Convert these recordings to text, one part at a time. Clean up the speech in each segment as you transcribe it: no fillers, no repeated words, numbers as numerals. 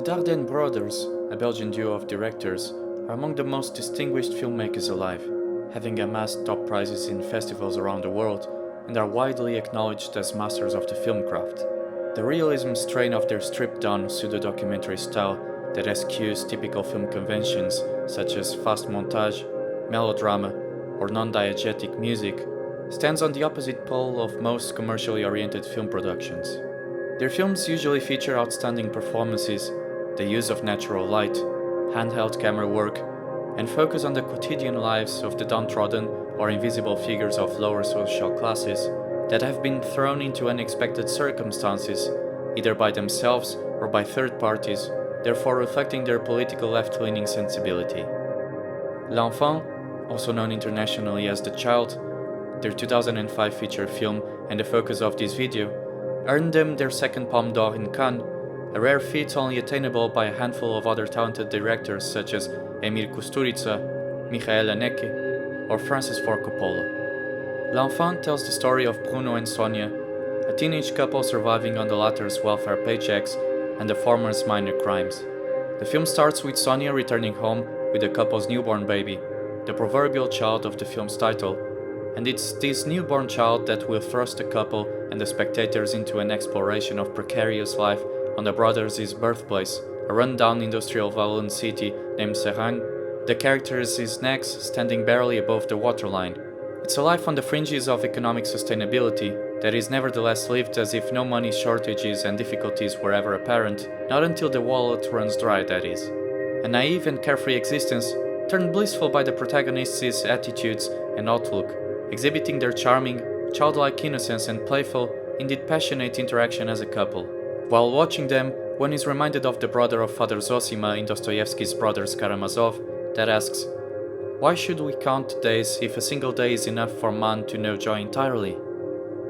The Dardenne Brothers, a Belgian duo of directors, are among the most distinguished filmmakers alive, having amassed top prizes in festivals around the world and are widely acknowledged as masters of the film craft. The realism strain of their stripped-down pseudo-documentary style that eschews typical film conventions such as fast montage, melodrama, or non-diegetic music stands on the opposite pole of most commercially oriented film productions. Their films usually feature outstanding performances, the use of natural light, handheld camera work, and focus on the quotidian lives of the downtrodden or invisible figures of lower social classes that have been thrown into unexpected circumstances, either by themselves or by third parties, therefore reflecting their political left-leaning sensibility. L'Enfant, also known internationally as The Child, their 2005 feature film and the focus of this video, earned them their second Palme d'Or in Cannes, a rare feat only attainable by a handful of other talented directors such as Emir Kusturica, Michael Haneke, or Francis Ford Coppola. L'Enfant tells the story of Bruno and Sonia, a teenage couple surviving on the latter's welfare paychecks and the former's minor crimes. The film starts with Sonia returning home with the couple's newborn baby, the proverbial child of the film's title, and it's this newborn child that will thrust the couple and the spectators into an exploration of precarious life on the brothers' birthplace, a run-down industrial Walloon city named Serang, the characters' necks standing barely above the waterline. It's a life on the fringes of economic sustainability that is nevertheless lived as if no money shortages and difficulties were ever apparent, not until the wallet runs dry, that is. A naive and carefree existence turned blissful by the protagonists' attitudes and outlook, exhibiting their charming, childlike innocence and playful, indeed passionate interaction as a couple. While watching them, one is reminded of the brother of Father Zosima in Dostoyevsky's Brothers Karamazov that asks, "Why should we count days if a single day is enough for man to know joy entirely?"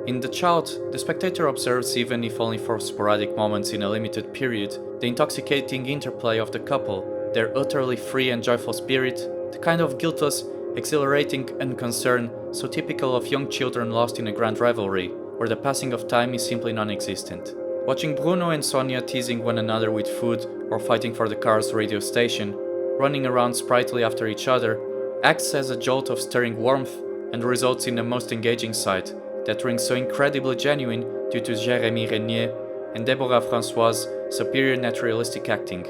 In The Child, the spectator observes, even if only for sporadic moments in a limited period, the intoxicating interplay of the couple, their utterly free and joyful spirit, the kind of guiltless, exhilarating unconcern so typical of young children lost in a grand rivalry, where the passing of time is simply non-existent. Watching Bruno and Sonia teasing one another with food or fighting for the car's radio station, running around sprightly after each other, acts as a jolt of stirring warmth and results in a most engaging sight that rings so incredibly genuine due to Jérémy Régnier and Deborah François' superior naturalistic acting,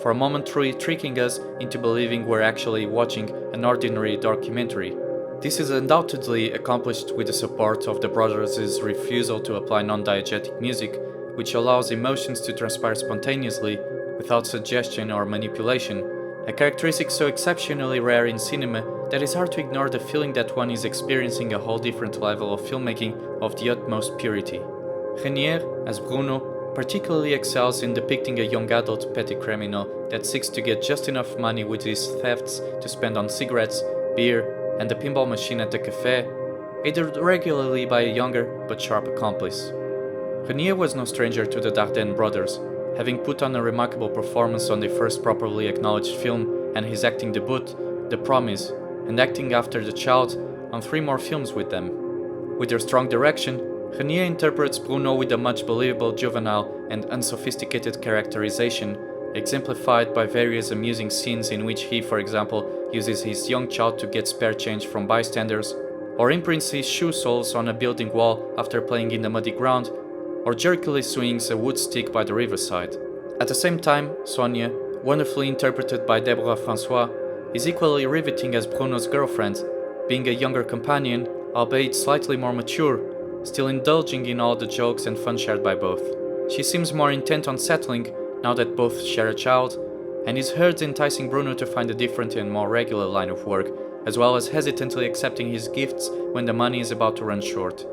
for a moment truly tricking us into believing we're actually watching an ordinary documentary. This is undoubtedly accomplished with the support of the brothers' refusal to apply non-diegetic music, which allows emotions to transpire spontaneously without suggestion or manipulation, a characteristic so exceptionally rare in cinema that it's hard to ignore the feeling that one is experiencing a whole different level of filmmaking of the utmost purity. Régnier, as Bruno, particularly excels in depicting a young adult petty criminal that seeks to get just enough money with his thefts to spend on cigarettes, beer, and the pinball machine at the cafe, aided regularly by a younger but sharp accomplice. Régnier was no stranger to the Dardenne Brothers, having put on a remarkable performance on their first properly acknowledged film and his acting debut, The Promise, and acting after The Child on 3 more films with them. With their strong direction, Régnier interprets Bruno with a much believable juvenile and unsophisticated characterization, exemplified by various amusing scenes in which he, for example, uses his young child to get spare change from bystanders, or imprints his shoe soles on a building wall after playing in the muddy ground, or jerkily swings a wood stick by the riverside. At the same time, Sonia, wonderfully interpreted by Deborah François, is equally riveting as Bruno's girlfriend, being a younger companion, albeit slightly more mature, still indulging in all the jokes and fun shared by both. She seems more intent on settling, now that both share a child, and is heard enticing Bruno to find a different and more regular line of work, as well as hesitantly accepting his gifts when the money is about to run short.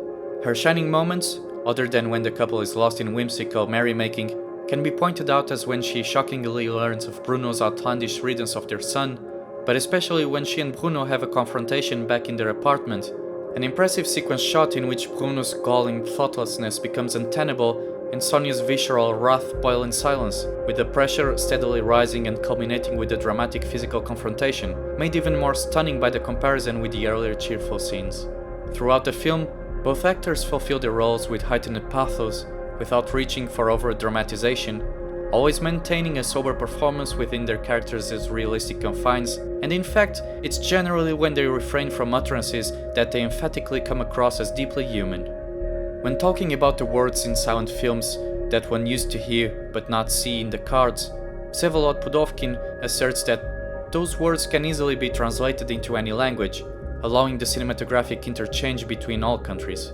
Her shining moments, other than when the couple is lost in whimsical merrymaking, can be pointed out as when she shockingly learns of Bruno's outlandish riddance of their son, but especially when she and Bruno have a confrontation back in their apartment, an impressive sequence shot in which Bruno's galling thoughtlessness becomes untenable and Sonia's visceral wrath boil in silence, with the pressure steadily rising and culminating with a dramatic physical confrontation, made even more stunning by the comparison with the earlier cheerful scenes. Throughout the film, both actors fulfill their roles with heightened pathos, without reaching for over-dramatization, always maintaining a sober performance within their characters' realistic confines, and in fact, it's generally when they refrain from utterances that they emphatically come across as deeply human. When talking about the words in silent films that one used to hear but not see in the cards, Vsevolod Pudovkin asserts that those words can easily be translated into any language, allowing the cinematographic interchange between all countries.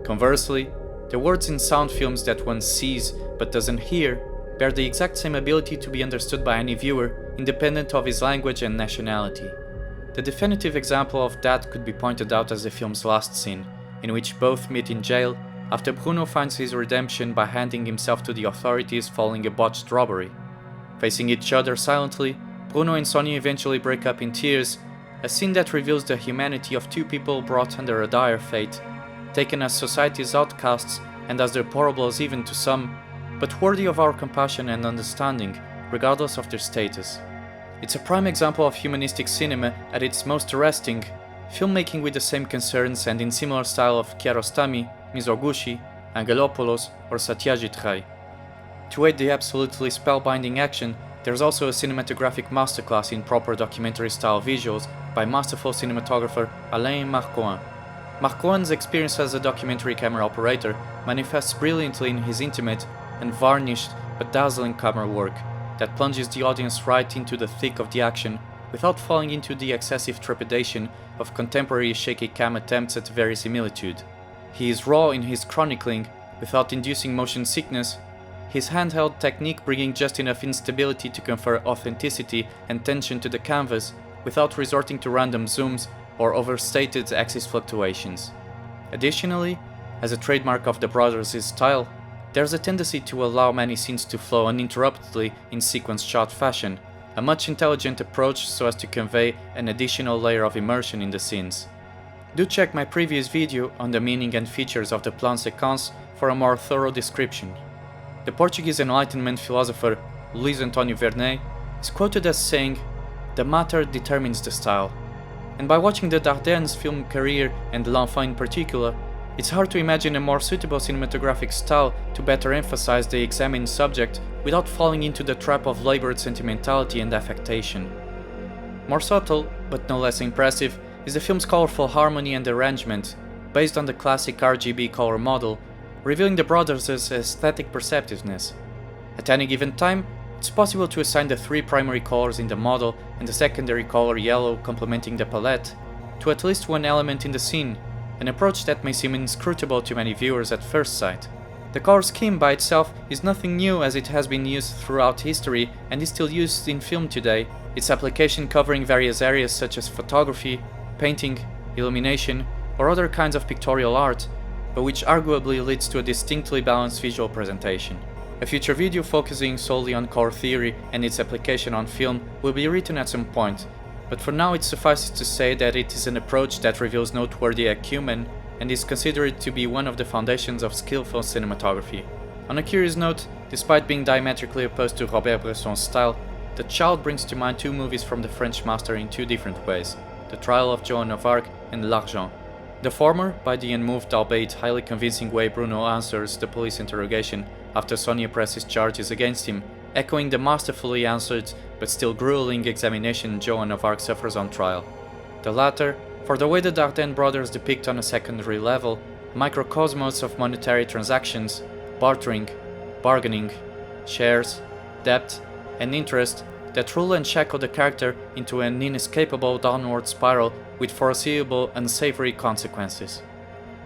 Conversely, the words in sound films that one sees but doesn't hear bear the exact same ability to be understood by any viewer, independent of his language and nationality. The definitive example of that could be pointed out as the film's last scene, in which both meet in jail after Bruno finds his redemption by handing himself to the authorities following a botched robbery. Facing each other silently, Bruno and Sonia eventually break up in tears, a scene that reveals the humanity of two people brought under a dire fate, taken as society's outcasts and as deplorable as even to some, but worthy of our compassion and understanding, regardless of their status. It's a prime example of humanistic cinema at its most arresting, filmmaking with the same concerns and in similar style of Kiarostami, Mizoguchi, Angelopoulos or Satyajit Ray. To aid the absolutely spellbinding action, there's also a cinematographic masterclass in proper documentary-style visuals by masterful cinematographer Alain Marcoin. Marcoin's experience as a documentary camera operator manifests brilliantly in his intimate and varnished but dazzling camera work that plunges the audience right into the thick of the action without falling into the excessive trepidation of contemporary shaky cam attempts at verisimilitude. He is raw in his chronicling without inducing motion sickness, his handheld technique bringing just enough instability to confer authenticity and tension to the canvas without resorting to random zooms or overstated axis fluctuations. Additionally, as a trademark of the brothers' style, there's a tendency to allow many scenes to flow uninterruptedly in sequence shot fashion, a much intelligent approach so as to convey an additional layer of immersion in the scenes. Do check my previous video on the meaning and features of the Plan-Séquence for a more thorough description. The Portuguese Enlightenment philosopher Luís Antônio Vernet is quoted as saying, "The matter determines the style." And by watching the Dardennes' film career and L'Enfant in particular, it's hard to imagine a more suitable cinematographic style to better emphasize the examined subject without falling into the trap of labored sentimentality and affectation. More subtle, but no less impressive, is the film's colorful harmony and arrangement, based on the classic RGB color model, revealing the brothers' aesthetic perceptiveness. At any given time, it's possible to assign the three primary colors in the model and the secondary color yellow complementing the palette to at least one element in the scene, an approach that may seem inscrutable to many viewers at first sight. The color scheme by itself is nothing new as it has been used throughout history and is still used in film today, its application covering various areas such as photography, painting, illumination, or other kinds of pictorial art, but which arguably leads to a distinctly balanced visual presentation. A future video focusing solely on color theory and its application on film will be written at some point, but for now it suffices to say that it is an approach that reveals noteworthy acumen and is considered to be one of the foundations of skillful cinematography. On a curious note, despite being diametrically opposed to Robert Bresson's style, The Child brings to mind two movies from the French master in two different ways, The Trial of Joan of Arc and L'Argent. The former, by the unmoved albeit highly convincing way Bruno answers the police interrogation after Sonia presses charges against him, echoing the masterfully answered but still grueling examination Joan of Arc suffers on trial. The latter, for the way the Dardenne Brothers depict on a secondary level, a microcosmos of monetary transactions, bartering, bargaining, shares, debt, and interest that rule and shackle the character into an inescapable downward spiral with foreseeable unsavory consequences.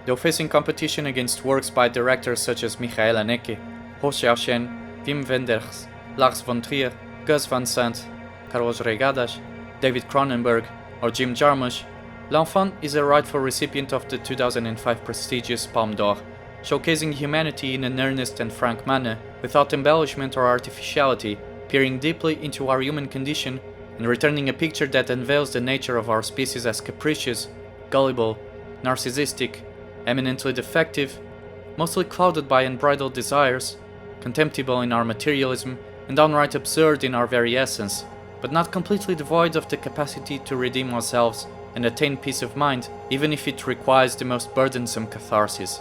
Though facing competition against works by directors such as Michael Haneke, Ho Xiaoxian, Wim Wenders, Lars von Trier, Gus Van Sant, Carlos Regadas, David Cronenberg, or Jim Jarmusch, L'Enfant is a rightful recipient of the 2005 prestigious Palme d'Or, showcasing humanity in an earnest and frank manner, without embellishment or artificiality, peering deeply into our human condition and returning a picture that unveils the nature of our species as capricious, gullible, narcissistic, eminently defective, mostly clouded by unbridled desires, contemptible in our materialism, and downright absurd in our very essence, but not completely devoid of the capacity to redeem ourselves and attain peace of mind, even if it requires the most burdensome catharsis.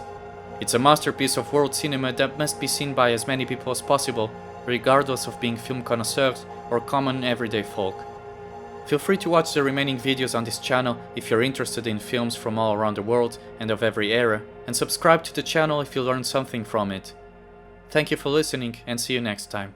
It's a masterpiece of world cinema that must be seen by as many people as possible, regardless of being film connoisseurs or common everyday folk. Feel free to watch the remaining videos on this channel if you're interested in films from all around the world and of every era, and subscribe to the channel if you learned something from it. Thank you for listening, and see you next time.